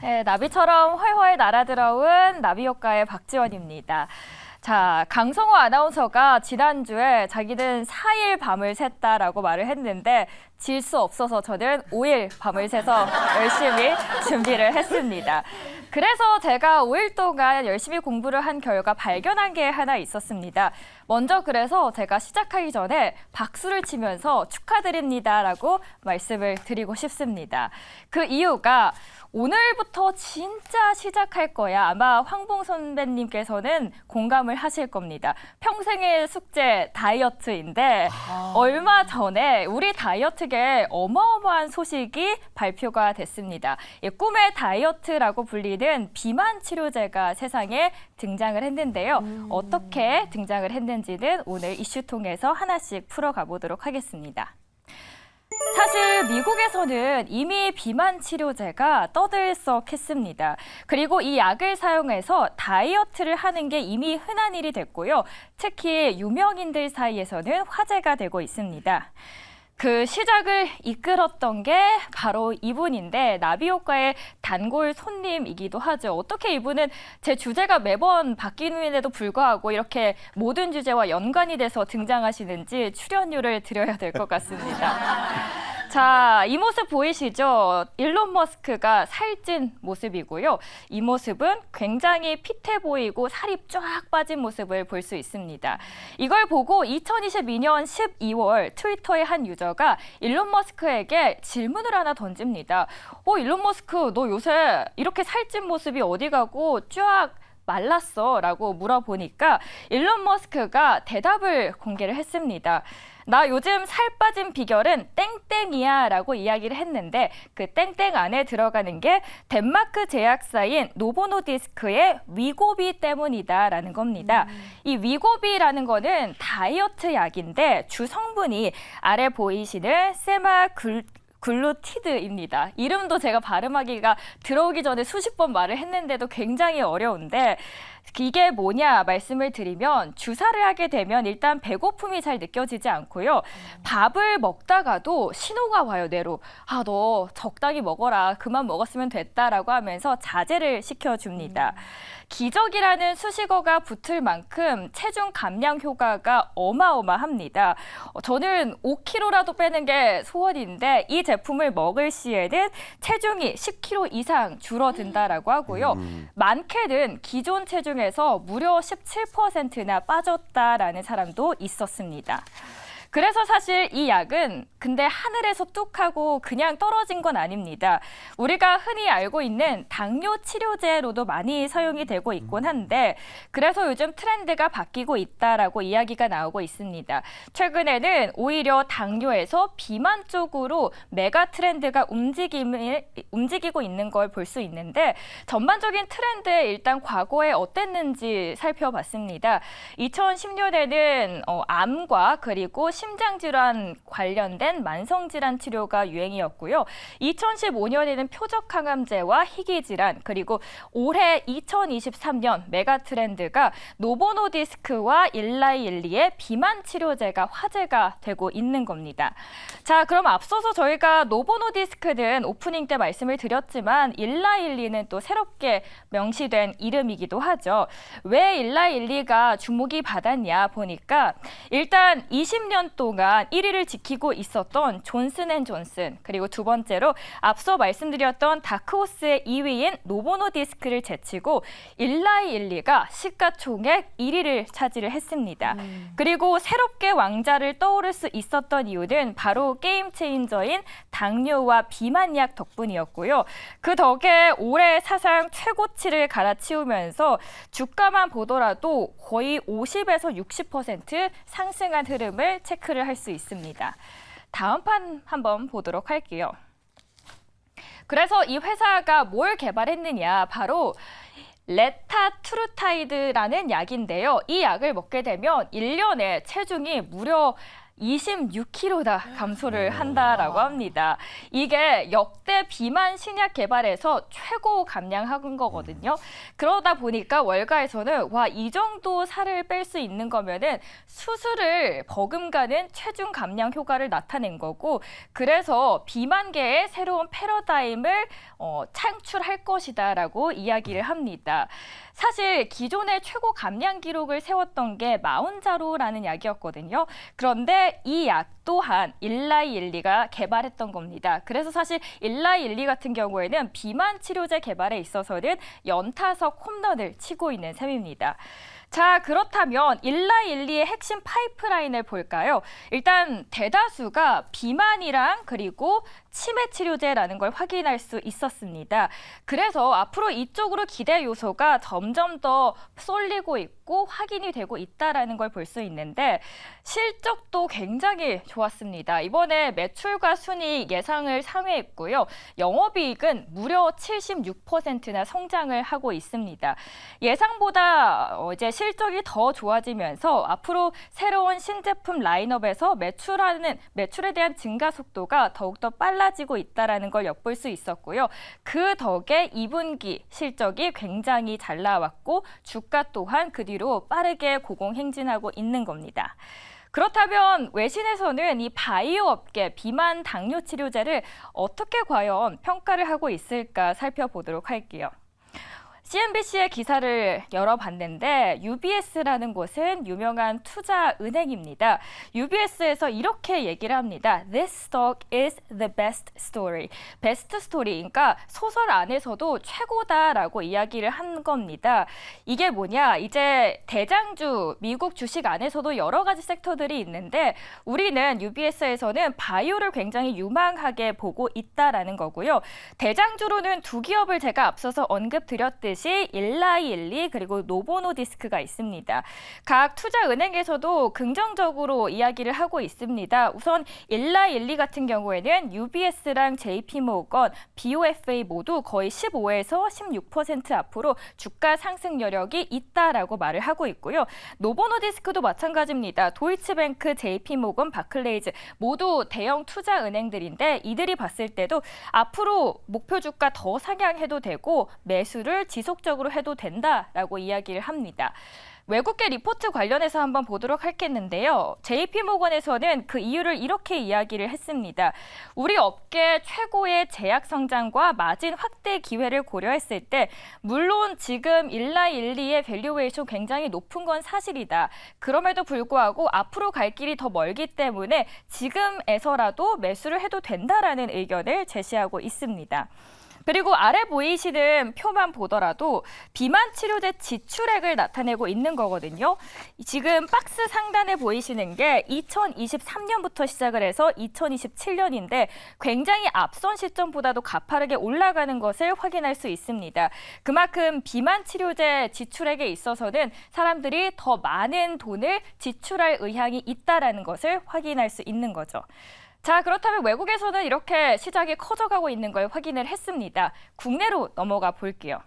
네, 나비처럼 훨훨 날아들어온 나비효과의 박지원입니다. 자, 강성호 아나운서가 지난주에 자기는 4일 밤을 샜다라고 말을 했는데 질 수 없어서 저는 5일 밤을 새서 열심히 준비를 했습니다. 그래서 제가 5일 동안 열심히 공부를 한 결과 발견한 게 하나 있었습니다. 먼저 그래서 제가 시작하기 전에 박수를 치면서 축하드립니다라고 말씀을 드리고 싶습니다. 그 이유가 오늘부터 진짜 시작할 거야. 아마 황봉 선배님께서는 공감을 하실 겁니다. 평생의 숙제 다이어트인데 얼마 전에 우리 다이어트계 어마어마한 소식이 발표가 됐습니다. 꿈의 다이어트라고 불리는 비만 치료제가 세상에 등장을 했는데요. 어떻게 등장을 했는지는 오늘 이슈 통해서 하나씩 풀어가 보도록 하겠습니다. 사실 미국에서는 이미 비만 치료제가 떠들썩했습니다. 그리고 이 약을 사용해서 다이어트를 하는 게 이미 흔한 일이 됐고요. 특히 유명인들 사이에서는 화제가 되고 있습니다. 그 시작을 이끌었던 게 바로 이분인데 나비효과의 단골 손님이기도 하죠. 어떻게 이분은 제 주제가 매번 바뀌는데도 불구하고 이렇게 모든 주제와 연관이 돼서 등장하시는지 출연료를 드려야 될 것 같습니다. 자, 이 모습 보이시죠? 일론 머스크가 살찐 모습이고요. 이 모습은 굉장히 핏해 보이고 살이 쫙 빠진 모습을 볼 수 있습니다. 이걸 보고 2022년 12월 트위터의 한 유저가 일론 머스크에게 질문을 하나 던집니다. 일론 머스크, 너 요새 이렇게 살찐 모습이 어디 가고 쫙 말랐어? 라고 물어보니까 일론 머스크가 대답을 공개를 했습니다. 나 요즘 살 빠진 비결은 땡땡이야 라고 이야기를 했는데 그 땡땡 안에 들어가는 게 덴마크 제약사인 노보노디스크의 위고비 때문이다라는 겁니다. 이 위고비라는 거는 다이어트 약인데 주 성분이 아래 보이시는 글루티드입니다. 이름도 제가 발음하기가 들어오기 전에 수십 번 말을 했는데도 굉장히 어려운데 이게 뭐냐 말씀을 드리면 주사를 하게 되면 일단 배고픔이 잘 느껴지지 않고요. 밥을 먹다가도 신호가 와요, 뇌로. 너 적당히 먹어라. 그만 먹었으면 됐다라고 하면서 자제를 시켜줍니다. 기적이라는 수식어가 붙을 만큼 체중 감량 효과가 어마어마합니다. 저는 5kg라도 빼는 게 소원인데 이 제품을 먹을 시에는 체중이 10kg 이상 줄어든다라고 하고요. 많게는 기존 체중에서 무려 17%나 빠졌다라는 사람도 있었습니다. 그래서 사실 이 약은 근데 하늘에서 뚝 하고 그냥 떨어진 건 아닙니다. 우리가 흔히 알고 있는 당뇨 치료제로도 많이 사용이 되고 있곤 한데 그래서 요즘 트렌드가 바뀌고 있다라고 이야기가 나오고 있습니다. 최근에는 오히려 당뇨에서 비만 쪽으로 메가 트렌드가 움직이고 있는 걸 볼 수 있는데 전반적인 트렌드 일단 과거에 어땠는지 살펴봤습니다. 2010년에는 암과 그리고 심장질환 관련된 만성질환 치료가 유행이었고요. 2015년에는 표적항암제와 희귀질환, 그리고 올해 2023년 메가트렌드가 노보노디스크와 일라이일리의 비만 치료제가 화제가 되고 있는 겁니다. 자, 그럼 앞서서 저희가 노보노디스크는 오프닝 때 말씀을 드렸지만 일라이일리는 또 새롭게 명시된 이름이기도 하죠. 왜 일라이일리가 주목이 받았냐 보니까 일단 20년 동안 1위를 지키고 있었던 존슨앤존슨, 그리고 두 번째로 앞서 말씀드렸던 다크호스의 2위인 노보노디스크를 제치고 일라이일리가 시가총액 1위를 차지를 했습니다. 그리고 새롭게 왕자를 떠오를 수 있었던 이유는 바로 게임 체인저인 당뇨와 비만약 덕분이었고요. 그 덕에 올해 사상 최고치를 갈아치우면서 주가만 보더라도 거의 50에서 60% 상승한 흐름을 체크를 할 수 있습니다. 다음 판 한번 보도록 할게요. 그래서 이 회사가 뭘 개발했느냐, 바로 레타투르타이드라는 약인데요. 이 약을 먹게 되면 1년에 체중이 무려 26kg나 감소를 한다라고 합니다. 이게 역대 비만 신약 개발에서 최고 감량한 거거든요. 그러다 보니까 월가에서는 와, 이 정도 살을 뺄 수 있는 거면은 수술을 버금가는 체중 감량 효과를 나타낸 거고, 그래서 비만계의 새로운 패러다임을 창출할 것이다라고 이야기를 합니다. 사실 기존의 최고 감량 기록을 세웠던 게 마운자로라는 약이었거든요. 그런데 이 약 또한 일라이일리가 개발했던 겁니다. 그래서 사실 일라이일리 같은 경우에는 비만 치료제 개발에 있어서는 연타석 홈런을 치고 있는 셈입니다. 자, 그렇다면 일라이일리의 핵심 파이프라인을 볼까요? 일단 대다수가 비만이랑 그리고 치매 치료제라는 걸 확인할 수 있었습니다. 그래서 앞으로 이쪽으로 기대 요소가 점점 더 쏠리고 있고 확인이 되고 있다라는 걸 볼 수 있는데, 실적도 굉장히 좋았습니다. 이번에 매출과 순이익 예상을 상회했고요. 영업이익은 무려 76%나 성장을 하고 있습니다. 예상보다 이제 실적이 더 좋아지면서 앞으로 새로운 신제품 라인업에서 매출에 대한 증가 속도가 더욱더 빨라지고 있다는 걸 엿볼 수 있었고요. 그 덕에 2분기 실적이 굉장히 잘 나왔고 주가 또한 그 뒤로 빠르게 고공행진하고 있는 겁니다. 그렇다면 외신에서는 이 바이오 업계 비만 당뇨 치료제를 어떻게 과연 평가를 하고 있을까 살펴보도록 할게요. CNBC의 기사를 열어봤는데 UBS라는 곳은 유명한 투자 은행입니다. UBS에서 이렇게 얘기를 합니다. This stock is the best story. 베스트 스토리, 그러니까 소설 안에서도 최고다라고 이야기를 한 겁니다. 이게 뭐냐? 이제 대장주 미국 주식 안에서도 여러 가지 섹터들이 있는데 우리는 UBS에서는 바이오를 굉장히 유망하게 보고 있다라는 거고요. 대장주로는 두 기업을 제가 앞서서 언급드렸듯이 일라이일리 그리고 노보노디스크가 있습니다. 각 투자은행에서도 긍정적으로 이야기를 하고 있습니다. 우선 일라이일리 같은 경우에는 UBS랑 JP모건, BofA 모두 거의 15에서 16% 앞으로 주가 상승 여력이 있다라고 말을 하고 있고요. 노보노디스크도 마찬가지입니다. 도이치뱅크, JP모건, 바클레이즈 모두 대형 투자은행들인데 이들이 봤을 때도 앞으로 목표 주가 더 상향해도 되고 매수를 지속적으로 해도 된다라고 이야기를 합니다. 외국계 리포트 관련해서 한번 보도록 하겠는데요. JP모건에서는 그 이유를 이렇게 이야기를 했습니다. 우리 업계 최고의 제약 성장과 마진 확대 기회를 고려했을 때 물론 지금 일라이일리의 밸류에이션 굉장히 높은 건 사실이다. 그럼에도 불구하고 앞으로 갈 길이 더 멀기 때문에 지금에서라도 매수를 해도 된다라는 의견을 제시하고 있습니다. 그리고 아래 보이시는 표만 보더라도 비만 치료제 지출액을 나타내고 있는 거거든요. 지금 박스 상단에 보이시는 게 2023년부터 시작을 해서 2027년인데 굉장히 앞선 시점보다도 가파르게 올라가는 것을 확인할 수 있습니다. 그만큼 비만 치료제 지출액에 있어서는 사람들이 더 많은 돈을 지출할 의향이 있다는 것을 확인할 수 있는 거죠. 자, 그렇다면 외국에서는 이렇게 시장이 커져가고 있는 걸 확인을 했습니다. 국내로 넘어가 볼게요.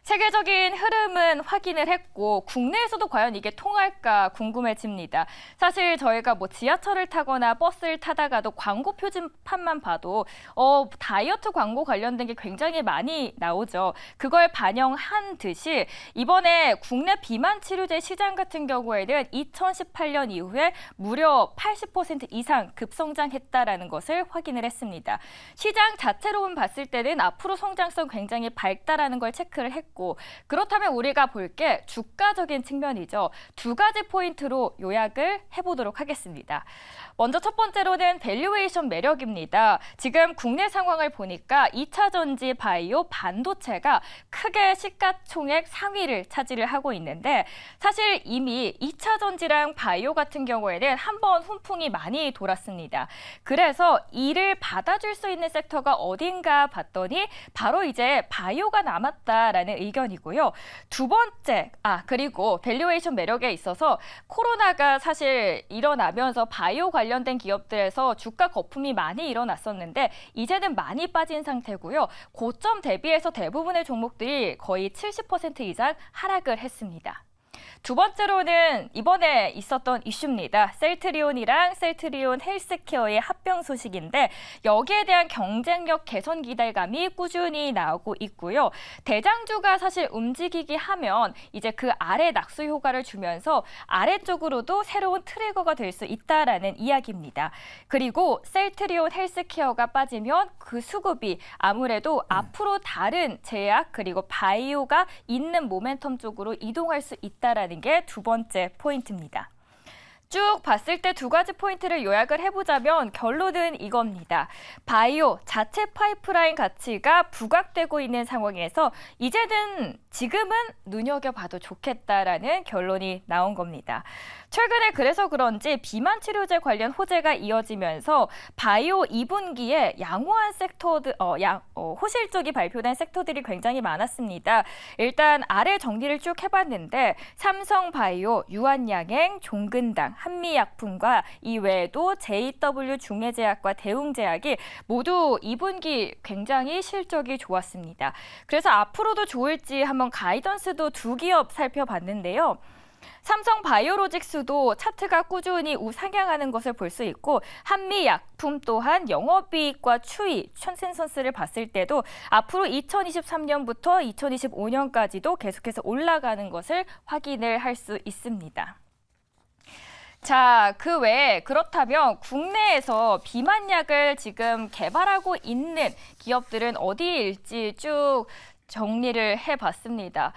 세계적인 흐름은 확인을 했고 국내에서도 과연 이게 통할까 궁금해집니다. 사실 저희가 뭐 지하철을 타거나 버스를 타다가도 광고 표지판만 봐도 다이어트 광고 관련된 게 굉장히 많이 나오죠. 그걸 반영한 듯이 이번에 국내 비만 치료제 시장 같은 경우에는 2018년 이후에 무려 80% 이상 급성장했다라는 것을 확인을 했습니다. 시장 자체로만 봤을 때는 앞으로 성장성 굉장히 밝다라는 걸 체크를 했고, 그렇다면 우리가 볼 게 주가적인 측면이죠. 두 가지 포인트로 요약을 해보도록 하겠습니다. 먼저 첫 번째로는 밸류에이션 매력입니다. 지금 국내 상황을 보니까 2차 전지, 바이오, 반도체가 크게 시가총액 상위를 차지를 하고 있는데 사실 이미 2차 전지랑 바이오 같은 경우에는 한번 훈풍이 많이 돌았습니다. 그래서 이를 받아줄 수 있는 섹터가 어딘가 봤더니 바로 이제 바이오가 남았다라는 의견이고요. 두 번째, 그리고 밸류에이션 매력에 있어서 코로나가 사실 일어나면서 바이오 관련된 기업들에서 주가 거품이 많이 일어났었는데 이제는 많이 빠진 상태고요. 고점 대비해서 대부분의 종목들이 거의 70% 이상 하락을 했습니다. 두 번째로는 이번에 있었던 이슈입니다. 셀트리온이랑 셀트리온 헬스케어의 합병 소식인데 여기에 대한 경쟁력 개선 기대감이 꾸준히 나오고 있고요. 대장주가 사실 움직이기 하면 이제 그 아래 낙수 효과를 주면서 아래쪽으로도 새로운 트리거가 될 수 있다라는 이야기입니다. 그리고 셀트리온 헬스케어가 빠지면 그 수급이 아무래도 앞으로 다른 제약 그리고 바이오가 있는 모멘텀 쪽으로 이동할 수 있다라는 게 두 번째 포인트입니다. 쭉 봤을 때 두 가지 포인트를 요약을 해보자면 결론은 이겁니다. 바이오 자체 파이프라인 가치가 부각되고 있는 상황에서 이제는 지금은 눈여겨봐도 좋겠다라는 결론이 나온 겁니다. 최근에 그래서 그런지 비만 치료제 관련 호재가 이어지면서 바이오 2분기에 양호한 호실 쪽이 발표된 섹터들이 굉장히 많았습니다. 일단 아래 정리를 쭉 해봤는데 삼성바이오, 유한양행, 종근당, 한미약품과 이외에도 JW 중해제약과 대웅제약이 모두 2분기 굉장히 실적이 좋았습니다. 그래서 앞으로도 좋을지 한번 가이던스도 두 기업 살펴봤는데요. 삼성바이오로직스도 차트가 꾸준히 우상향하는 것을 볼 수 있고 한미약품 또한 영업이익과 추이, 컨센서스를 봤을 때도 앞으로 2023년부터 2025년까지도 계속해서 올라가는 것을 확인을 할 수 있습니다. 자, 그 외에 그렇다면 국내에서 비만약을 지금 개발하고 있는 기업들은 어디일지 쭉 정리를 해봤습니다.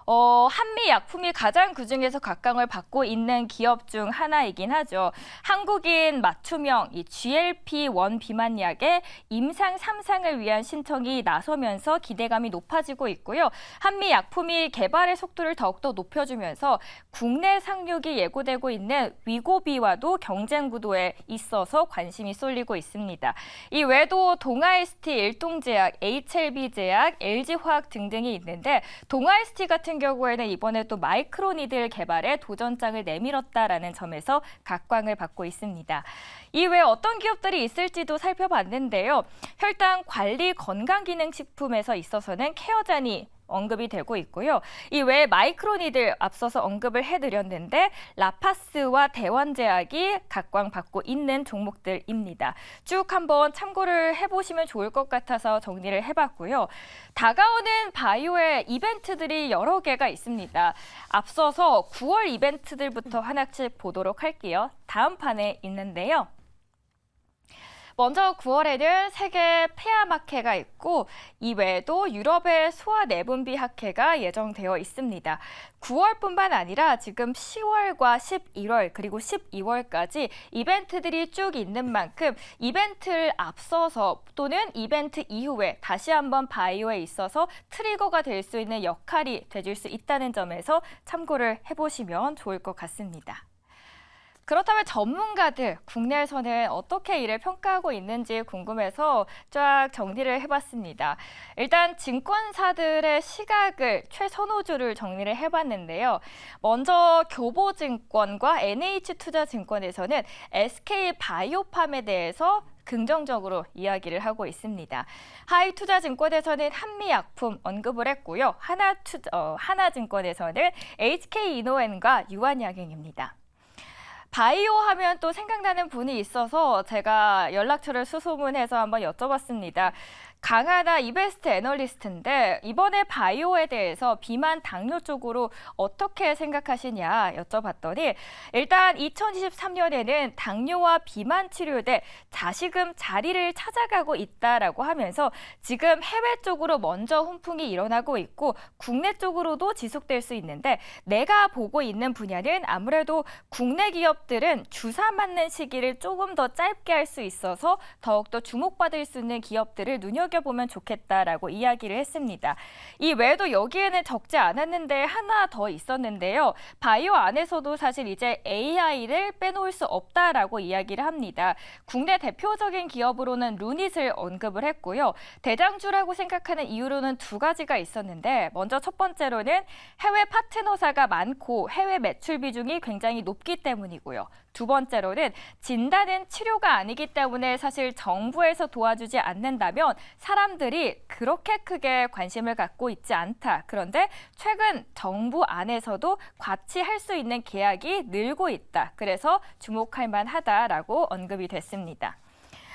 한미약품이 가장 그중에서 각광을 받고 있는 기업 중 하나이긴 하죠. 한국인 맞춤형 이 GLP-1 비만약의 임상 3상을 위한 신청이 나서면서 기대감이 높아지고 있고요. 한미약품이 개발의 속도를 더욱더 높여주면서 국내 상륙이 예고되고 있는 위고비와도 경쟁 구도에 있어서 관심이 쏠리고 있습니다. 이 외에도 동아ST, 일동제약, HLB제약, LG화학 등등이 있는데 동아ST 같은 경우에는 이번에 또 마이크로니들 개발에 도전장을 내밀었다라는 점에서 각광을 받고 있습니다. 이외에 어떤 기업들이 있을지도 살펴봤는데요. 혈당 관리 건강기능식품에서 있어서는 케어잔이 언급이 되고 있고요. 이 외에 마이크로니들 앞서서 언급을 해드렸는데 라파스와 대원제약이 각광받고 있는 종목들입니다. 쭉 한번 참고를 해보시면 좋을 것 같아서 정리를 해봤고요. 다가오는 바이오의 이벤트들이 여러 개가 있습니다. 앞서서 9월 이벤트들부터 하나씩 보도록 할게요. 다음 판에 있는데요. 먼저 9월에는 세계 폐암학회가 있고 이외에도 유럽의 소아내분비학회가 예정되어 있습니다. 9월뿐만 아니라 지금 10월과 11월 그리고 12월까지 이벤트들이 쭉 있는 만큼 이벤트를 앞서서 또는 이벤트 이후에 다시 한번 바이오에 있어서 트리거가 될 수 있는 역할이 돼줄 수 있다는 점에서 참고를 해보시면 좋을 것 같습니다. 그렇다면 전문가들 국내에서는 어떻게 이를 평가하고 있는지 궁금해서 쫙 정리를 해봤습니다. 일단 증권사들의 시각을 최선호주를 정리를 해봤는데요. 먼저 교보증권과 NH투자증권에서는 SK바이오팜에 대해서 긍정적으로 이야기를 하고 있습니다. 하이투자증권에서는 한미약품 언급을 했고요. 하나증권에서는 HK이노엔과 유한양행입니다. 바이오 하면 또 생각나는 분이 있어서 제가 연락처를 수소문해서 한번 여쭤봤습니다. 강하나 이베스트 애널리스트인데 이번에 바이오에 대해서 비만 당뇨 쪽으로 어떻게 생각하시냐 여쭤봤더니 일단 2023년에는 당뇨와 비만 치료대 다시금 자리를 찾아가고 있다라고 하면서 지금 해외 쪽으로 먼저 훈풍이 일어나고 있고 국내 쪽으로도 지속될 수 있는데 내가 보고 있는 분야는 아무래도 국내 기업들은 주사 맞는 시기를 조금 더 짧게 할 수 있어서 더욱더 주목받을 수 있는 기업들을 눈여겨보면 좋겠다라고 이야기를 했습니다. 이 외에도 여기에는 적지 않았는데 하나 더 있었는데요. 바이오 안에서도 사실 이제 AI를 빼놓을 수 없다라고 이야기를 합니다. 국내 대표적인 기업으로는 루닛을 언급을 했고요. 대장주라고 생각하는 이유로는 두 가지가 있었는데 먼저 첫 번째로는 해외 파트너사가 많고 해외 매출 비중이 굉장히 높기 때문이고요. 두 번째로는 진단은 치료가 아니기 때문에 사실 정부에서 도와주지 않는다면 사람들이 그렇게 크게 관심을 갖고 있지 않다. 그런데 최근 정부 안에서도 같이 할 수 있는 계약이 늘고 있다. 그래서 주목할 만하다라고 언급이 됐습니다.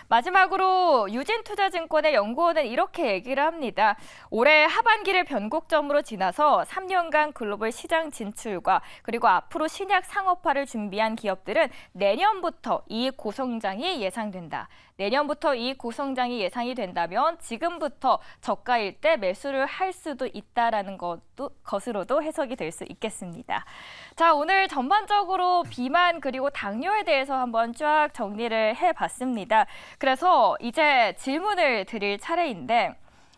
마지막으로 유진투자증권의 연구원은 이렇게 얘기를 합니다. 올해 하반기를 변곡점으로 지나서 3년간 글로벌 시장 진출과 그리고 앞으로 신약 상업화를 준비한 기업들은 내년부터 이익 고성장이 예상된다. 내년부터 이익 고성장이 예상이 된다면 지금부터 저가일 때 매수를 할 수도 있다라는 것으로도 해석이 될 수 있겠습니다. 자, 오늘 전반적으로 비만 그리고 당뇨에 대해서 한번 쫙 정리를 해봤습니다. 그래서 이제 질문을 드릴 차례인데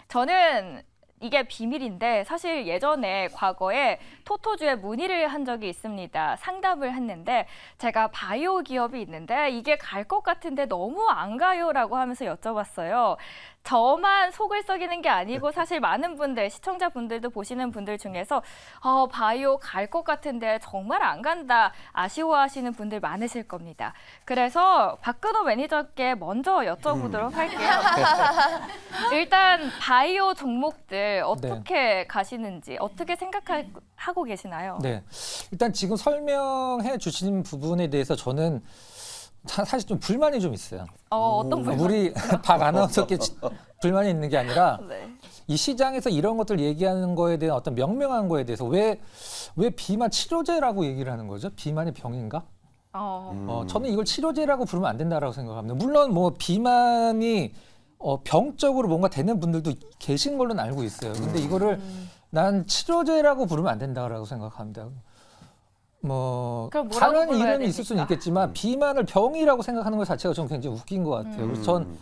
저는 이게 비밀인데 사실 예전에 과거에 토토주에 문의를 한 적이 있습니다. 상담을 했는데 제가 바이오 기업이 있는데 이게 갈 것 같은데 너무 안 가요라고 하면서 여쭤봤어요. 저만 속을 썩이는 게 아니고 사실 많은 분들, 시청자분들도 보시는 분들 중에서 바이오 갈 것 같은데 정말 안 간다 아쉬워하시는 분들 많으실 겁니다. 그래서 박근호 매니저께 먼저 여쭤보도록 할게요. 일단 바이오 종목들 어떻게 가시는지 어떻게 생각하고 계시나요? 네, 일단 지금 설명해 주신 부분에 대해서 저는 사실 좀 불만이 좀 있어요. 어떤 불만? 우리 박 아나운서께 불만이 있는 게 아니라 네. 이 시장에서 이런 것들 얘기하는 거에 대한 어떤 명명한 거에 대해서 왜 비만 치료제라고 얘기를 하는 거죠? 비만이 병인가? 저는 이걸 치료제라고 부르면 안 된다라고 생각합니다. 물론 뭐 비만이 병적으로 뭔가 되는 분들도 계신 걸로는 알고 있어요. 근데 이거를 난 치료제라고 부르면 안 된다라고 생각합니다. 뭐 다른 이름이 있을 수는 있겠지만 비만을 병이라고 생각하는 것 자체가 저는 굉장히 웃긴 것 같아요. 그래서 전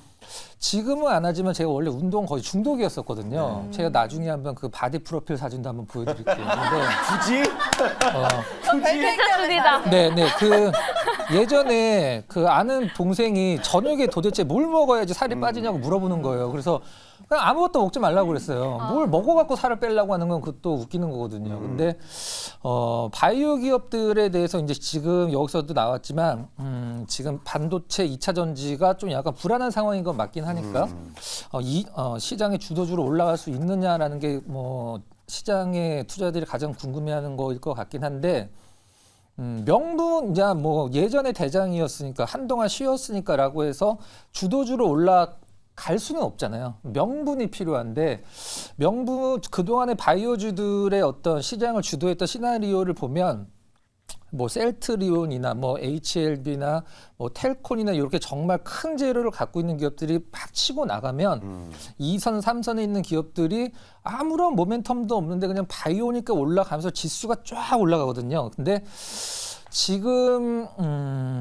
지금은 안 하지만 제가 원래 운동 거의 중독이었었거든요. 제가 나중에 한번 그 바디 프로필 사진도 한번 보여드릴게요. 근데 굳이? 괜찮습니다. 네. 그 예전에 그 아는 동생이 저녁에 도대체 뭘 먹어야지 살이 빠지냐고 물어보는 거예요. 그래서 그냥 아무것도 먹지 말라고 그랬어요. 뭘 먹어갖고 살을 빼려고 하는 건 그것도 웃기는 거거든요. 근데 바이오 기업들에 대해서 이제 지금 여기서도 나왔지만 지금 반도체 2차 전지가 좀 약간 불안한 상황인 건 맞긴 하니까 시장의 주도주로 올라갈 수 있느냐라는 게 뭐 시장의 투자들이 가장 궁금해하는 거일 것 같긴 한데 명분 이제 뭐 예전에 대장이었으니까 한동안 쉬었으니까라고 해서 주도주로 갈 수는 없잖아요. 명분이 필요한데 명분 그동안의 바이오주들의 어떤 시장을 주도했던 시나리오를 보면 뭐 셀트리온이나 뭐 HLB나 뭐 텔콘이나 이렇게 정말 큰 재료를 갖고 있는 기업들이 막 치고 나가면 2선, 3선에 있는 기업들이 아무런 모멘텀도 없는데 그냥 바이오니까 올라가면서 지수가 쫙 올라가거든요. 근데 지금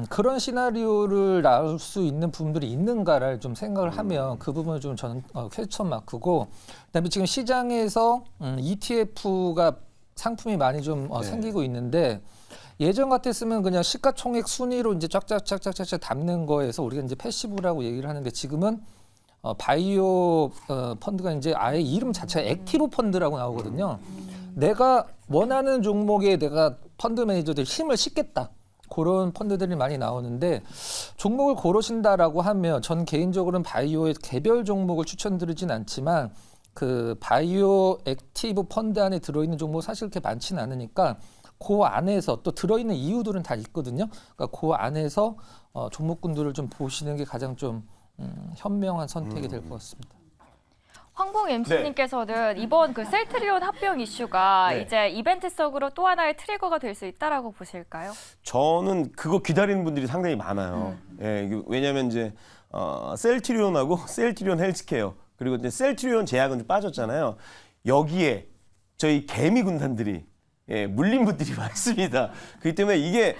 그런 시나리오를 나올 수 있는 부분들이 있는가를 좀 생각을 하면 그 부분을 좀 저는 퀘스천 마크고 그다음에 지금 시장에서 ETF가 상품이 많이 좀 생기고 있는데 예전 같았으면 그냥 시가총액 순위로 이제 쫙쫙쫙쫙쫙 담는 거에서 우리가 이제 패시브라고 얘기를 하는데 지금은 바이오 펀드가 이제 아예 이름 자체가 액티브 펀드라고 나오거든요. 내가 원하는 종목에 내가 펀드 매니저들 힘을 싣겠다. 그런 펀드들이 많이 나오는데 종목을 고르신다라고 하면 전 개인적으로는 바이오의 개별 종목을 추천드리진 않지만 그 바이오 액티브 펀드 안에 들어있는 종목 사실 그렇게 많지는 않으니까 그 안에서 또 들어있는 이유들은 다 있거든요. 그러니까 그 안에서 종목군들을 좀 보시는 게 가장 좀 현명한 선택이 될 것 같습니다. 황봉 MC님께서는 이번 그 셀트리온 합병 이슈가 이제 이벤트성으로 또 하나의 트리거가 될 수 있다라고 보실까요? 저는 그거 기다리는 분들이 상당히 많아요. 예, 왜냐하면 이제 셀트리온하고 셀트리온 헬스케어 그리고 이제 셀트리온 제약은 좀 빠졌잖아요. 여기에 저희 개미 군단들이 물린 분들이 많습니다. 그렇기 때문에 이게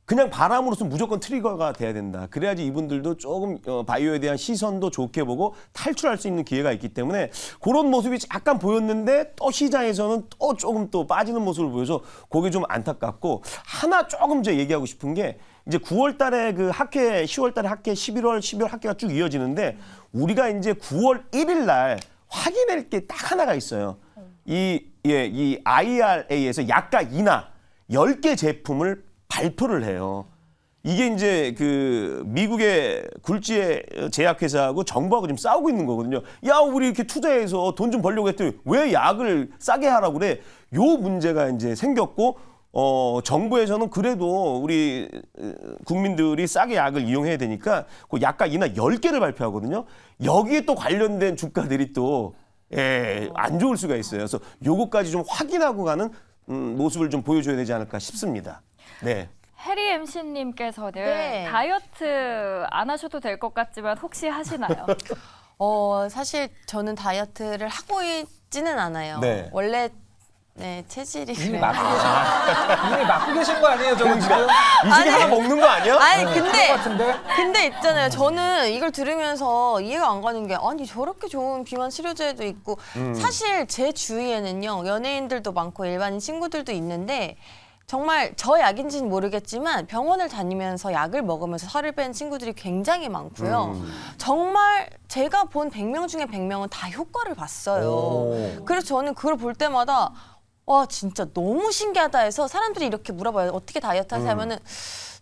그냥 바람으로서 무조건 트리거가 돼야 된다. 그래야지 이분들도 조금 바이오에 대한 시선도 좋게 보고 탈출할 수 있는 기회가 있기 때문에 그런 모습이 약간 보였는데 또 시장에서는 또 조금 또 빠지는 모습을 보여서 그게 좀 안타깝고 하나 조금 저 얘기하고 싶은 게 이제 9월 달에 그 학회, 10월 달에 학회, 11월, 12월 학회가 쭉 이어지는데 우리가 이제 9월 1일 날 확인할 게 딱 하나가 있어요. 이 IRA에서 약가 인하 10개 제품을 발표를 해요. 이게 이제 그 미국의 굴지의 제약회사하고 정부하고 지금 싸우고 있는 거거든요. 야, 우리 이렇게 투자해서 돈 좀 벌려고 했더니 왜 약을 싸게 하라고 그래? 요 문제가 이제 생겼고, 정부에서는 그래도 우리 국민들이 싸게 약을 이용해야 되니까 그 약가 인하 10개를 발표하거든요. 여기에 또 관련된 주가들이 또 안 좋을 수가 있어요. 그래서 요거까지 좀 확인하고 가는 모습을 좀 보여줘야 되지 않을까 싶습니다. 네. 해리 MC님께서는 네. 다이어트 안 하셔도 될 것 같지만 혹시 하시나요? 사실 저는 다이어트를 하고 있지는 않아요. 네. 원래 체질이 이미 그래요. 맡고 계신 거 아니에요, 저거 지금? 이 중에 하나 먹는 거 아니야? 아니 그런 것 같은데? 근데 있잖아요. 저는 이걸 들으면서 이해가 안 가는 게 아니 저렇게 좋은 비만 치료제도 있고 사실 제 주위에는요 연예인들도 많고 일반인 친구들도 있는데 정말 저 약인지는 모르겠지만 병원을 다니면서 약을 먹으면서 살을 뺀 친구들이 굉장히 많고요. 정말 제가 본 100명 중에 100명은 다 효과를 봤어요. 오. 그래서 저는 그걸 볼 때마다 와 진짜 너무 신기하다 해서 사람들이 이렇게 물어봐요. 어떻게 다이어트 하세요? 하면은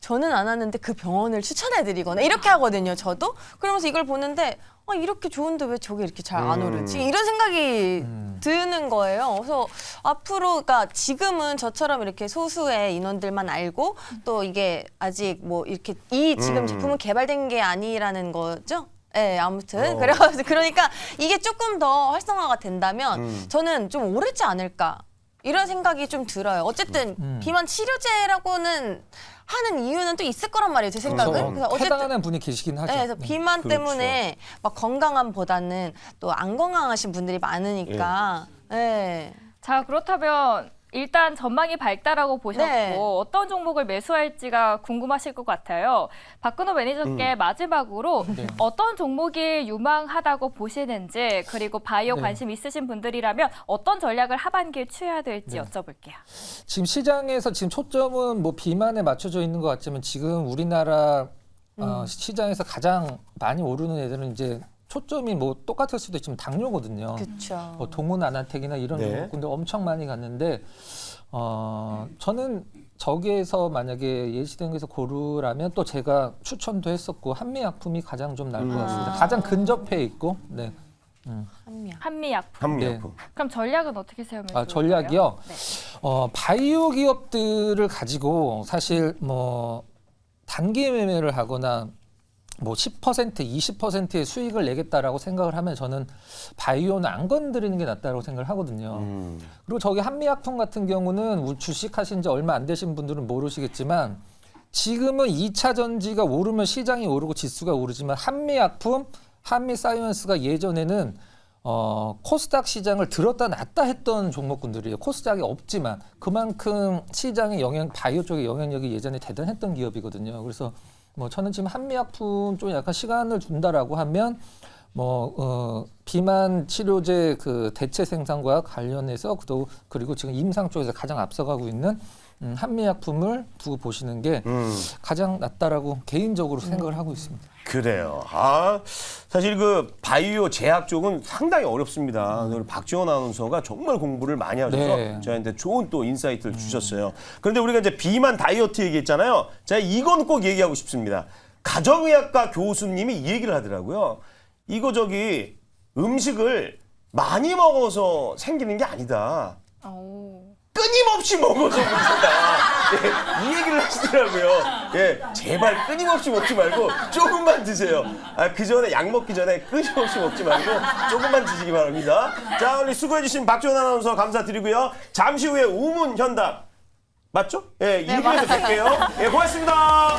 저는 안 하는데 그 병원을 추천해드리거나 이렇게 하거든요. 저도. 그러면서 이걸 보는데 이렇게 좋은데 왜 저게 이렇게 잘 안 오르지? 이런 생각이 드는 거예요. 그래서 앞으로 그러니까 지금은 저처럼 이렇게 소수의 인원들만 알고 또 이게 아직 뭐 이렇게 이 지금 제품은 개발된 게 아니라는 거죠. 네, 아무튼 그러니까 이게 조금 더 활성화가 된다면 저는 좀 오르지 않을까 이런 생각이 좀 들어요. 어쨌든 비만 치료제라고는 하는 이유는 또 있을 거란 말이에요. 제 생각은. 그래서 해당하는 분이 계시긴 하죠. 네, 그래서 비만 그렇죠. 때문에 막 건강함보다는 또 안 건강하신 분들이 많으니까. 네. 자, 그렇다면 일단 전망이 밝다라고 보셨고 네. 어떤 종목을 매수할지가 궁금하실 것 같아요. 박근호 매니저께 마지막으로 어떤 종목이 유망하다고 보시는지 그리고 바이오 네. 관심 있으신 분들이라면 어떤 전략을 하반기에 취해야 될지 여쭤볼게요. 지금 시장에서 지금 초점은 뭐 비만에 맞춰져 있는 것 같지만 지금 우리나라 시장에서 가장 많이 오르는 애들은 이제 초점이 뭐 똑같을 수도 있지만 당뇨거든요. 그렇죠. 뭐 동은 아나텍이나 이런 네. 종목군들 엄청 많이 갔는데 저는 저기에서 만약에 예시등에서 고르라면 또 제가 추천도 했었고 한미약품이 가장 좀 나을 것 같습니다. 가장 근접해 있고. 네. 한미약. 한미약품. 한미약품. 그럼 전략은 어떻게 세우면 좋을까요? 전략이요. 네. 바이오 기업들을 가지고 사실 뭐 단기 매매를 하거나 뭐 10%, 20%의 수익을 내겠다라고 생각을 하면 저는 바이오는 안 건드리는 게 낫다고 생각을 하거든요. 그리고 저기 한미약품 같은 경우는 주식하신 지 얼마 안 되신 분들은 모르시겠지만 지금은 2차 전지가 오르면 시장이 오르고 지수가 오르지만 한미약품, 한미사이언스가 예전에는 코스닥 시장을 들었다 놨다 했던 종목군들이에요. 코스닥이 없지만 그만큼 시장의 바이오 쪽의 영향력이 예전에 대단했던 기업이거든요. 그래서 뭐 저는 지금 한미약품 좀 약간 시간을 준다라고 하면 비만 치료제 그 대체 생산과 관련해서 그리고 지금 임상 쪽에서 가장 앞서가고 있는 한미약품을 두고 보시는 게 가장 낫다라고 개인적으로 생각을 하고 있습니다. 그래요. 사실 그 바이오 제약 쪽은 상당히 어렵습니다. 우리 박지원 아나운서가 정말 공부를 많이 하셔서 네. 저희한테 좋은 또 인사이트를 주셨어요. 그런데 우리가 이제 비만 다이어트 얘기했잖아요. 제가 이건 꼭 얘기하고 싶습니다. 가정의학과 교수님이 이 얘기를 하더라고요. 이거 음식을 많이 먹어서 생기는 게 아니다. 끊임없이 먹어서 문제다. 이 얘기를 하시더라고요. 제발 끊임없이 먹지 말고 조금만 드세요. 그 전에 약 먹기 전에 끊임없이 먹지 말고 조금만 드시기 바랍니다. 자, 오늘 수고해주신 박지원 아나운서 감사드리고요. 잠시 후에 우문현답 맞죠? 1부에서 뵐게요. 고맙습니다.